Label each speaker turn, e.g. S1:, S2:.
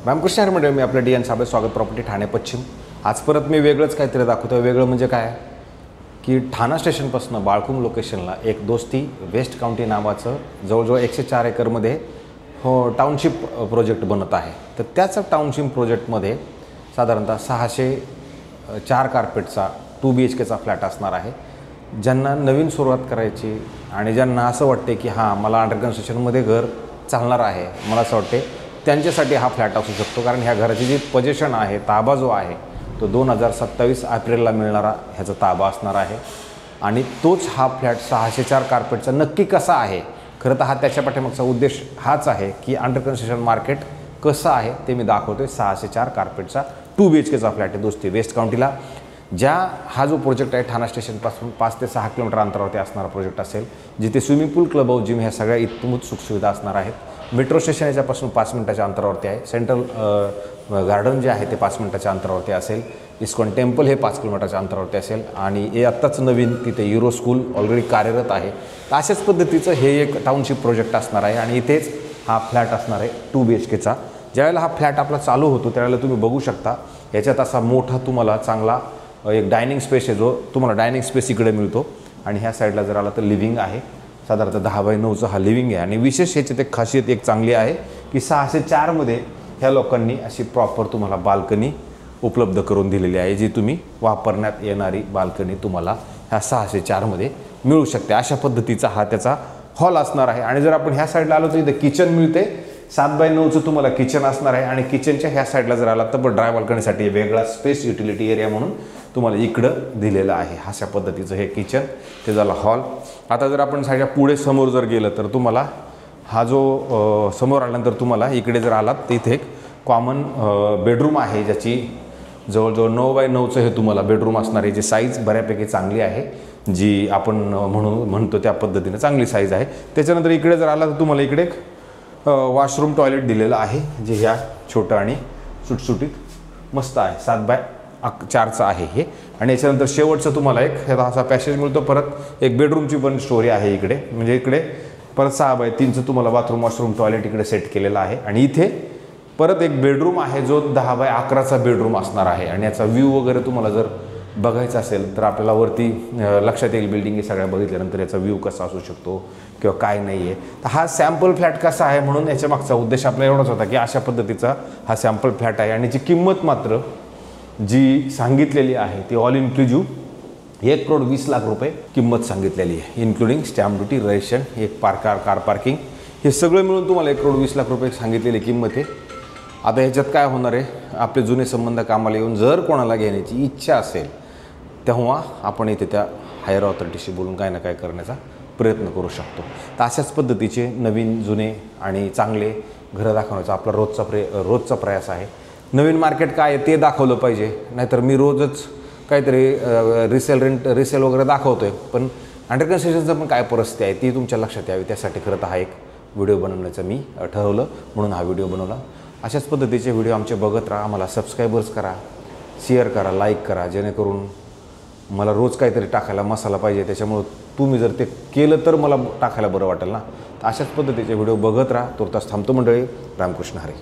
S1: रामकृष्ण हरी मंडळी, मी आपलं D N Sable, स्वागत प्रॉपर्टी ठाणे पश्चिम। आज परत मी वेगळंच काहीतरी दाखवतो। वेगळं म्हणजे काय की ठाणा स्टेशनपासून बाळकुंग लोकेशनला एक दोस्ती वेस्ट काउंटी नावाचं जवळजवळ 104 एकरमध्ये टाउनशिप प्रोजेक्ट बनत आहे। तर त्याच टाउनशिप प्रोजेक्टमध्ये साधारणतः 604 कार्पेटचा 2 BHKचा फ्लॅट असणार आहे। ज्यांना नवीन सुरुवात करायची आणि ज्यांना असं वाटते की हां मला अंडर कन्स्ट्रक्शनमध्ये घर चालणार आहे, मला असं वाटते त्यांच्यासाठी हा फ्लॅट असू शकतो। कारण ह्या घराची जी पोझिशन आहे, ताबा जो आहे तो 2027 एप्रिलला मिळणारा ह्याचा ताबा असणार आहे। आणि तोच हा फ्लॅट 604 कार्पेटचा नक्की कसा आहे, खरं तर हा त्याच्या पाठीमागचा उद्देश हाच आहे की अंडर कन्स्ट्रक्शन मार्केट कसं आहे ते मी दाखवतोय। 604 कार्पेटचा 2 BHKचा फ्लॅट आहे दोस्ती वेस्ट काउंटीला। हा जो प्रोजेक्ट आहे ठाणा स्टेशनपासून 5 ते 6 किलोमीटर अंतरावरती असणारा प्रोजेक्ट असेल, जिथे स्विमिंग पूल, क्लब हाऊस, जिम ह्या सगळ्या इत्तमूत सुखसुविधा असणार आहेत। मेट्रो स्टेशन याच्यापासून 5 मिनिटाच्या अंतरावरती आहे। सेंट्रल गार्डन जे आहे ते 5 मिनिटाच्या अंतरावरती असेल। इस्कॉन टेम्पल हे 5 किलोमीटरच्या अंतरावरती असेल आणि हे आत्ताच नवीन तिथे युरो स्कूल ऑलरेडी कार्यरत आहे। तर अशाच पद्धतीचं हे एक टाउनशिप प्रोजेक्ट असणार आहे आणि इथेच हा फ्लॅट असणार आहे 2 BHKचा। ज्यावेळेला हा फ्लॅट आपला चालू होतो त्यावेळेला तुम्ही बघू शकता याच्यात असा मोठा तुम्हाला चांगला एक डायनिंग स्पेस आहे, जो तुम्हाला डायनिंग स्पेस इकडे मिळतो आणि ह्या साईडला जर आला तर लिव्हिंग आहे। साधारणतः 10x9चा हा लिव्हिंग आहे आणि विशेष ह्याच्यात एक खासियत एक चांगली आहे की 604 मध्ये ह्या लोकांनी अशी प्रॉपर तुम्हाला बाल्कनी उपलब्ध करून दिलेली आहे, जी तुम्ही वापरण्यात येणारी बाल्कनी तुम्हाला ह्या 604 मध्ये मिळू शकते। अशा पद्धतीचा हा त्याचा हॉल असणार आहे। आणि जर आपण ह्या साईडला आलो तर इथे किचन मिळते, 7x9चं तुम्हाला किचन असणार आहे आणि किचनच्या ह्या साईडला जर आला तर ड्राय बाल्कनीसाठी वेगळा स्पेस युटिलिटी एरिया म्हणून तुम्हाला इकडं दिलेलं आहे। अशा पद्धतीचं हे किचन, ते झालं हॉल। आता जर आपण साईडच्या पुढे समोर जर गेलं तर तुम्हाला हा जो समोर आल्यानंतर तुम्हाला इकडे जर आलात तर इथे एक कॉमन बेडरूम आहे, ज्याची जवळजवळ 9x9चं हे तुम्हाला बेडरूम असणार आहे, जी साईज बऱ्यापैकी चांगली आहे, जी आपण म्हणतो त्या पद्धतीने चांगली साईज आहे। त्याच्यानंतर इकडे जर आला तर तुम्हाला इकडे एक वॉशरूम टॉयलेट दिलेलं आहे, जे ह्या छोटं आणि सुटसुटीत मस्त आहे। 7x4चं आहे हे। आणि याच्यानंतर शेवटचं तुम्हाला एक ह्याचा असा पॅसेज मिळतो। परत एक बेडरूमची पण स्टोरी आहे इकडे, म्हणजे इकडे परत 6x3चं तुम्हाला बाथरूम, वॉशरूम, टॉयलेट इकडे सेट केलेलं आहे। आणि इथे परत एक बेडरूम आहे जो 10x11चा बेडरूम असणार आहे। आणि याचा व्ह्यू वगैरे तुम्हाला जर बघायचा असेल तर आपल्याला वरती लक्षात येईल बिल्डिंग हे सगळ्या बघितल्यानंतर याचा व्ह्यू कसा असू शकतो किंवा काय नाही आहे। तर हा सॅम्पल फ्लॅट कसा आहे म्हणून याच्या मागचा उद्देश आपला एवढाच होता की अशा पद्धतीचा हा सॅम्पल फ्लॅट आहे। आणि याची किंमत मात्र जी सांगितलेली आहे ती ऑल इन्क्लुझिव्ह 1,20,00,000 रुपये किंमत सांगितलेली आहे, इन्क्लुडिंग स्टॅम्प ड्युटी, रजिस्ट्रेशन, एक कार पार्किंग, हे सगळं मिळून तुम्हाला 1,20,00,000 रुपये सांगितलेली किंमत आहे। आता ह्याच्यात काय होणार आहे, आपले जुने संबंध कामाला येऊन जर कोणाला घेण्याची इच्छा असेल तेव्हा आपण इथे त्या हायर ऑथॉरिटीशी बोलून काय ना काय करण्याचा प्रयत्न करू शकतो। तर अशाच पद्धतीचे नवीन, जुने आणि चांगले घरं दाखवण्याचा आपला रोजचा प्रयास आहे। नवीन मार्केट काय आहे ते दाखवलं पाहिजे, नाहीतर मी रोजच काहीतरी रिसेल वगैरे दाखवतोय, पण अंडर कन्स्ट्रक्शनचं पण काय परिस्थिती आहे ती तुमच्या लक्षात यावी, त्यासाठी खरं तर हा एक व्हिडिओ बनवण्याचं मी ठरवलं, म्हणून हा व्हिडिओ बनवला। अशाच पद्धतीचे व्हिडिओ आमचे बघत राहा, आम्हाला सबस्क्रायबर्स करा, शेअर करा, लाईक करा, जेणेकरून मला रोज काहीतरी टाकायला मसाला पाहिजे। त्याच्यामुळं तुम्ही जर ते केलं तर मला टाकायला बरं वाटेल ना। तर अशाच पद्धतीचे व्हिडिओ बघत राहा। तुर्तास थांबतो मंडळी, रामकृष्ण हरी।